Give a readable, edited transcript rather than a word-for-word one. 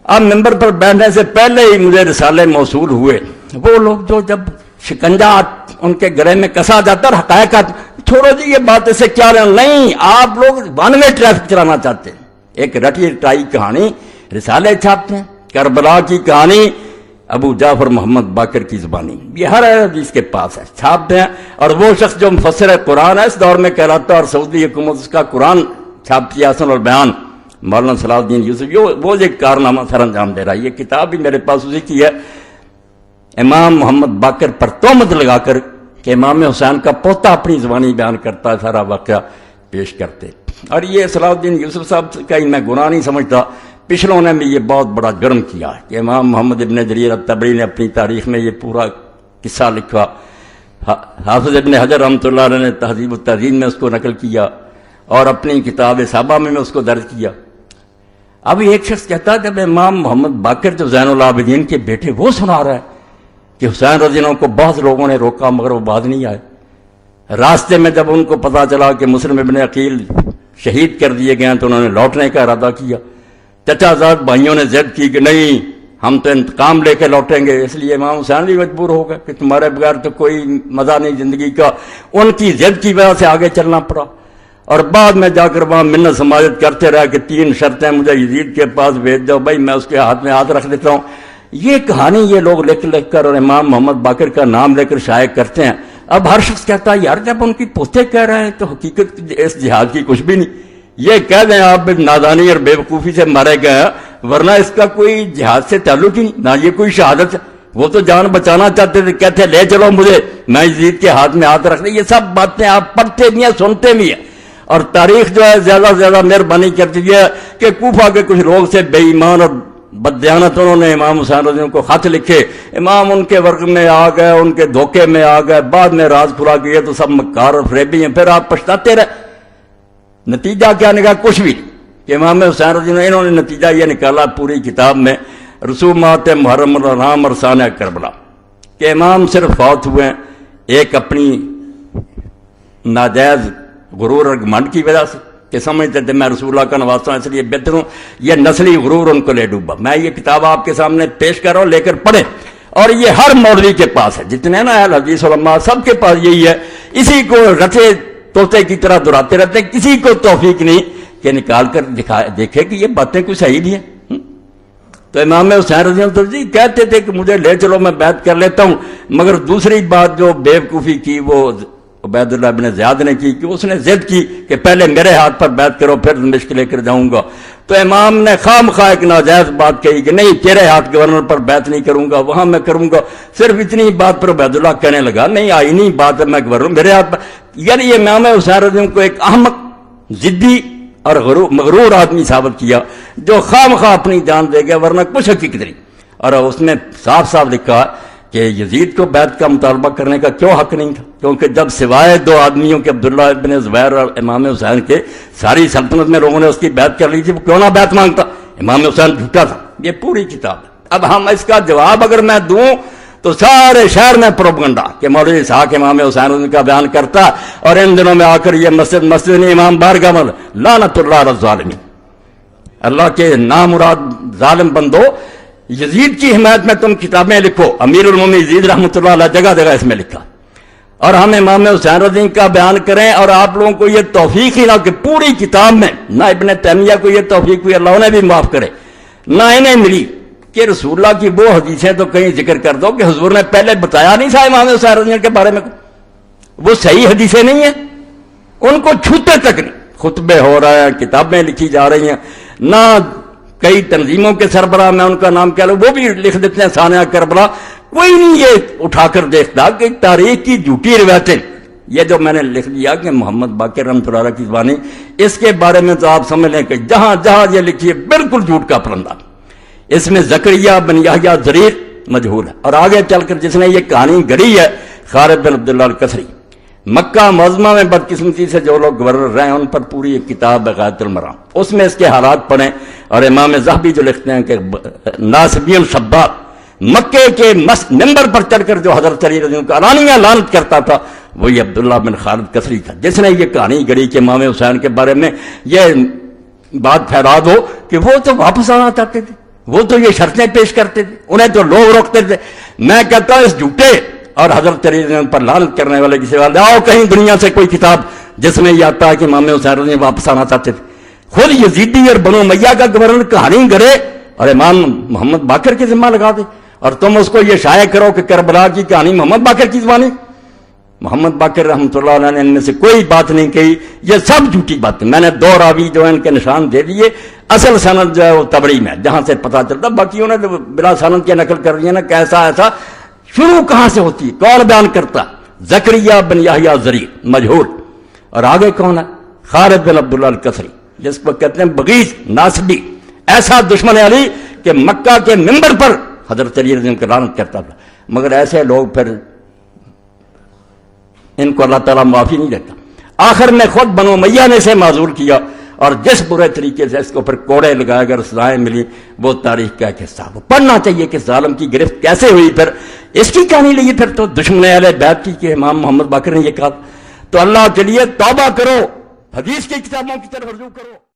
اب ممبر پر بیٹھنے سے پہلے ہی مجھے رسالے موصول ہوئے، وہ لوگ جو جب شکنجہ ان کے گلے میں کسا جاتا اور حقائق چھوڑو جی یہ بات سے کیا رہے، نہیں آپ لوگ ون وے ٹریفک چلانا چاہتے ہیں، ایک رٹی رٹائی کہانی رسالے چھاپتے ہیں، کربلا کی کہانی ابو جعفر محمد باقر کی زبانی، یہ ہر حدیث کے پاس ہے، چھاپتے ہیں۔ اور وہ شخص جو مفسر قرآن ہے اس دور میں کہلاتا ہے، اور سعودی حکومت اس کا قرآن چھاپتی ہے، حسن البیان، مولانا صلاح الدین یوسف، وہ ایک کارنامہ سر انجام دے رہا ہے۔ یہ کتاب بھی میرے پاس اسی کی ہے، امام محمد باقر پر تہمت لگا کر کہ امام حسین کا پوتا اپنی زبانی بیان کرتا ہے، سارا واقعہ پیش کرتے۔ اور یہ صلاح الدین یوسف صاحب کا ہی میں گناہ نہیں سمجھتا، پچھلوں نے بھی یہ بہت بڑا جرم کیا کہ امام محمد ابن جریر الطبری نے اپنی تاریخ میں یہ پورا قصہ لکھا، حافظ ابن حجر رحمۃ اللہ علیہ نے تہذیب التہذیب میں اس کو نقل کیا، اور اپنی کتاب صحابہ میں اس کو درج کیا۔ اب ایک شخص کہتا ہے جب امام محمد باقر جو زین العابدین کے بیٹے وہ سنا رہا ہے کہ حسین رضی اللہ عنہ کو بہت لوگوں نے روکا مگر وہ بعد نہیں آئے، راستے میں جب ان کو پتا چلا کہ مسلم ابن عقیل شہید کر دیے گئے ہیں تو انہوں نے لوٹنے کا ارادہ کیا، چچا زاد بھائیوں نے ضد کی کہ نہیں ہم تو انتقام لے کے لوٹیں گے، اس لیے امام حسین بھی مجبور ہو گئے کہ تمہارے بغیر تو کوئی مزہ نہیں زندگی کا، ان کی ضد کی وجہ سے آگے چلنا پڑا۔ اور بعد میں جا کر وہاں منت سماجت کرتے رہے کہ 3 شرطیں مجھے یزید کے پاس بھیج دو، بھائی میں اس کے ہاتھ میں ہاتھ رکھ دیتا ہوں۔ یہ کہانی یہ لوگ لکھ کر اور امام محمد باقر کا نام لے کر شائع کرتے ہیں۔ اب ہر شخص کہتا ہے یار جب ان کی پوتے کہہ رہے ہیں تو حقیقت اس جہاد کی کچھ بھی نہیں، یہ کہہ دیں آپ نادانی اور بے وقوفی سے مارے گئے ہیں، ورنہ اس کا کوئی جہاد سے تعلق ہی نہیں، نہ یہ کوئی شہادت ہے، وہ تو جان بچانا چاہتے تھے، کہتے لے چلو مجھے، میں یزید کے ہاتھ میں ہاتھ رکھ دیں۔ یہ سب باتیں آپ پڑھتے بھی ہیں سنتے بھی ہیں، اور تاریخ جو ہے زیادہ سے زیادہ مہربانی کرتی ہے کہ کوفہ کے کچھ لوگ سے بے ایمان اور بددیانت انہوں نے امام حسین رضی اللہ عنہ کو خط لکھے، امام ان کے ورق میں آ گئے، ان کے دھوکے میں آ گئے، بعد میں راز کھلا کہ یہ تو سب مکار اور فریبی ہیں، پھر آپ پچھتاتے رہے۔ نتیجہ کیا نکلا؟ کچھ بھی کہ امام حسین رضی اللہ عنہ انہوں نے نتیجہ یہ نکالا پوری کتاب میں رسومات محرم الحرام اور ثانیہ کربلا کہ امام صرف فوت ہوئے ہیں ایک اپنی ناجائز غرور اور گھمنڈ کی وجہ سے کہ سمجھتے تھے میں رسول اللہ کا نواسا ہوں اس لیے بہتر ہوں، یہ نسلی غرور ان کو لے ڈوبا۔ میں یہ کتاب آپ کے سامنے پیش کر رہا ہوں، لے کر پڑھیں، اور یہ ہر مولوی کے پاس ہے، جتنے نا اہل حدیث علماء سب کے پاس یہی ہے، اسی کو رٹے طوطے کی طرح دہراتے رہتے، کسی کو توفیق نہیں کہ نکال کر دیکھے کہ یہ باتیں کوئی صحیح نہیں ہیں۔ تو امام حسین رضی اللہ عنہ جی کہتے تھے کہ مجھے لے چلو میں بیعت کر لیتا ہوں، مگر دوسری بات جو بے وقوفی کی وہ عبید اللہ بن زیاد نے کی کہ اس نے ضد کی کہ پہلے میرے ہاتھ پر بیعت کرو پھر دمشق لے کر جاؤں گا، تو امام نے خام خواہ ایک ناجائز بات کہی کہ نہیں تیرے ہاتھ گورنر پر بیعت نہیں کروں گا، وہاں میں کروں گا۔ صرف اتنی بات پر عبید اللہ کہنے لگا نہیں آئی نہیں بات ہے میں گورنر میرے ہاتھ پر، یعنی یہ امام حسین رضی اللہ عنہ کو ایک احمق ضدی اور مغرور آدمی ثابت کیا جو خام خواہ اپنی جان دے گیا، ورنہ کچھ حقیقت نہیں۔ اور اس میں صاف صاف لکھا کہ یزید کو بیعت کا مطالبہ کرنے کا کیوں حق نہیں تھا، کیونکہ جب سوائے 2 آدمیوں کے عبداللہ ابن زبیر اور امام حسین کے ساری سلطنت میں لوگوں نے اس کی بیعت کر لی تھی، وہ کیوں نہ بیعت مانگتا، امام حسین جھوٹا تھا۔ یہ پوری کتاب ہے۔ اب ہم اس کا جواب اگر میں دوں تو سارے شہر میں پروپگنڈا کہ مولوی اسحاق امام حسین کا بیان کرتا، اور ان دنوں میں آ کر یہ مسجد نہیں امام بارگاہ میں لعنت اللہ علی الظالمین، اللہ کے نامراد ظالم بندو، یزید کی حمایت میں تم کتابیں لکھو، امیر المومنین یزید رحمۃ اللہ علیہ جگہ جگہ اس میں لکھا، اور ہم امام حسین رضی کا بیان کریں، اور آپ لوگوں کو یہ توفیق ہی نہ کہ پوری کتاب میں نہ ابن تیمیہ کو یہ توفیق ہوئی، اللہ انہیں بھی معاف کرے، نہ انہیں ملی کہ رسول اللہ کی وہ حدیثیں تو کہیں ذکر کر دو کہ حضور نے پہلے بتایا نہیں تھا امام حسین رضی کے بارے میں، وہ صحیح حدیثیں نہیں ہیں، ان کو چھوتے تک نہیں، خطبے ہو رہے ہیں، کتابیں لکھی جا رہی ہیں، نہ کئی تنظیموں کے سربراہ میں ان کا نام کیا لو وہ بھی لکھ دیتے ہیں ثانیہ کربلا، کوئی نہیں یہ اٹھا کر دیکھتا کہ تاریخ کی جھوٹی روایتیں، یہ جو میں نے لکھ دیا کہ محمد باقر رحمۃ اللہ علیہ کی زبانی، اس کے بارے میں تو آپ سمجھ لیں کہ جہاں جہاں یہ لکھی ہے بالکل جھوٹ کا پرندہ، اس میں زکریا بن یحییٰ ضریر مجہول ہے، اور آگے چل کر جس نے یہ کہانی گڑھی ہے خالد بن عبداللہ الکسری، مکہ معظمہ میں بدقسمتی سے جو لوگ گورنر رہے ہیں ان پر پوری ایک کتاب ہے غایۃ المرام، اس میں اس کے حالات پڑھیں، اور امام ذہبی جو لکھتے ہیں کہ ناصبی الشباب مکے کے ممبر پر چڑھ کر جو حضرت علی رضی اللہ عنہ کا علانیہ لعنت کرتا تھا وہی عبداللہ بن خالد کسری تھا، جس نے یہ کہانی گڑھی کہ امام حسین کے بارے میں یہ بات پھیلا دو کہ وہ تو واپس آنا چاہتے تھے، وہ تو یہ شرطیں پیش کرتے تھے، انہیں تو لوگ روکتے تھے۔ میں کہتا ہوں اس جھوٹے اور حضرت علی پر لعنت کرنے والے کسی والے آؤ کہیں دنیا سے کوئی کتاب جس میں یہ آتا ہے کہ امام حسین واپس آنا چاہتے تھے۔ خود یزیدی اور بنو امیہ کا گورنر کہانی گرے اور امام محمد باقر کے ذمہ لگا دے، اور تم اس کو یہ شائع کرو کہ کربلا کی کہانی محمد باقر کی زبانی۔ محمد باقر رحمۃ اللہ علیہ نے ان میں سے کوئی بات نہیں کہی، یہ سب جھوٹی باتیں۔ میں نے 2 راوی جو ہیں ان کے نشان دے دیے، اصل سند جو ہے وہ تبری میں جہاں سے پتہ چلتا، باقی انہوں نے بلا سند کی نقل کر دیا نا کہ ایسا شروع کہاں سے ہوتی ہے، کون بیان کرتا؟ زکریا بن یحییٰ زری مجہول، اور آگے کون ہے؟ خالد بن عبداللہ الکسری، جس کو کہتے ہیں بغیض ناصبی، ایسا دشمن علی کہ مکہ کے منبر پر حضرت علی رضی اللہ عنہ لعنت کرتا تھا۔ مگر ایسے لوگ پھر ان کو اللہ تعالیٰ معافی نہیں دیتا۔ آخر میں خود بنو امیہ نے اسے معذور کیا، اور جس برے طریقے سے اس کو پھر کوڑے لگائے اگر سزائیں ملی وہ تاریخ کا ایک حصہ وہ پڑھنا چاہیے کہ ظالم کی گرفت کیسے ہوئی۔ پھر اس کی کہانی لئی پھر تو دشمن اہل بیت کی کہ امام محمد باقر نے یہ کہا۔ تو اللہ کے لیے توبہ کرو، حدیث کی کتابوں کی طرف رجوع کرو۔